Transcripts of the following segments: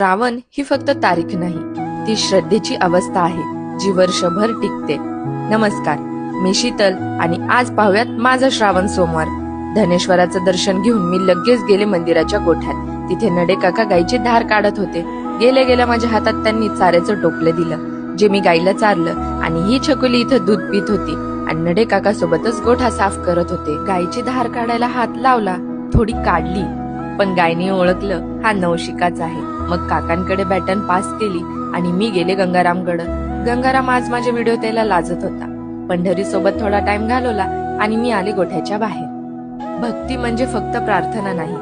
श्रावण ही फक्त तारीख नाही, ती श्रद्धेची अवस्था आहे जी वर्षभर टिकते. नमस्कार, मी शीतल आणि आज पाहूयात माझा श्रावण सोमवार. धनेश्वराचं दर्शन घेऊन मी लगेच गेले मंदिराच्या गोठ्यात. तिथे नडे काका गायीची धार काढत होते. गेल्या गेल्या माझ्या हातात त्यांनी चाऱ्याचं टोपलं दिलं, जे मी गाईला चारलं, आणि ही छकुली इथं दूध पित होती आणि नडे काका सोबतच गोठा साफ करत होते. गायीची धार काढायला हात लावला, थोडी काढली, पण गायने ओळखलं हा नवशिकाच आहे. मग काकांकडे बॅटन पास केली आणि मी गेले गंगारामकडे. गंगाराम आज माझे व्हिडिओ त्याला लाजत होता. पंढरी सोबत थोडा टाइम घालवला आणि मी आले गोठ्याच्या बाहेर. भक्ती म्हणजे फक्त प्रार्थना नाही,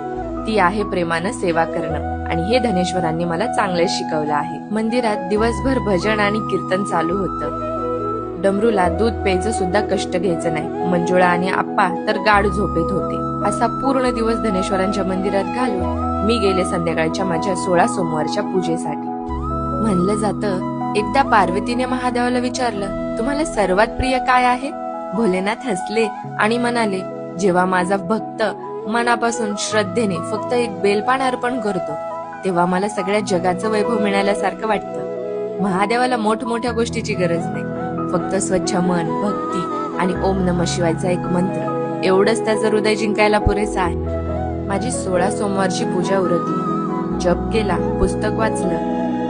ती आहे प्रेमानं सेवा करणं, आणि हे धनेश्वरांनी मला चांगले शिकवलं आहे. मंदिरात दिवसभर भजन आणि कीर्तन चालू होतं. डमरूला दूध प्यायचं सुद्धा कष्ट घ्यायचं नाही. मंजुळा आणि आप्पा तर गाढ झोपेत होते. असा पूर्ण दिवस धनेश्वरांच्या मंदिरात घालून मी गेले संध्याकाळच्या माझ्या 16 सोमवारच्या पूजेसाठी. म्हणलं जातं, एकदा पार्वतीने महादेवाला विचारलं, तुम्हाला सर्वात प्रिय काय आहे? भोलेनाथ हसले आणि म्हणाले, जेव्हा माझा भक्त मनापासून श्रद्धेने फक्त एक बेलपान अर्पण करतो, तेव्हा मला सगळ्या जगाचं वैभव मिळाल्यासारखं वाटतं. महादेवाला मोठमोठ्या गोष्टीची गरज नाही, फक्त स्वच्छ मन, भक्ती आणि ओम नमः शिवायचा एक मंत्र, एवढंच त्याचं हृदय जिंकायला पुरेसं आहे. माझी 16 सोमवारची पूजा उरकली, जप केला, पुस्तक वाचलं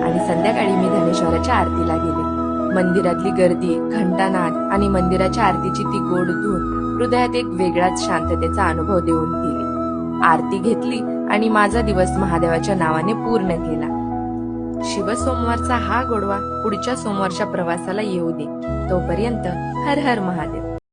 आणि संध्याकाळी मी धनेश्वराच्या आरतीला गेले. मंदिरातली गर्दी, घंटानाद आणि मंदिराच्या आरतीची ती गोड धून हृदयात एक वेगळाच शांततेचा अनुभव देऊन गेली. आरती घेतली आणि माझा दिवस महादेवाच्या नावाने पूर्ण केला. शिव सोमवारचा हा गोडवा पुढच्या सोमवारच्या प्रवासाला येऊ दे. तोपर्यंत हर हर महादेव.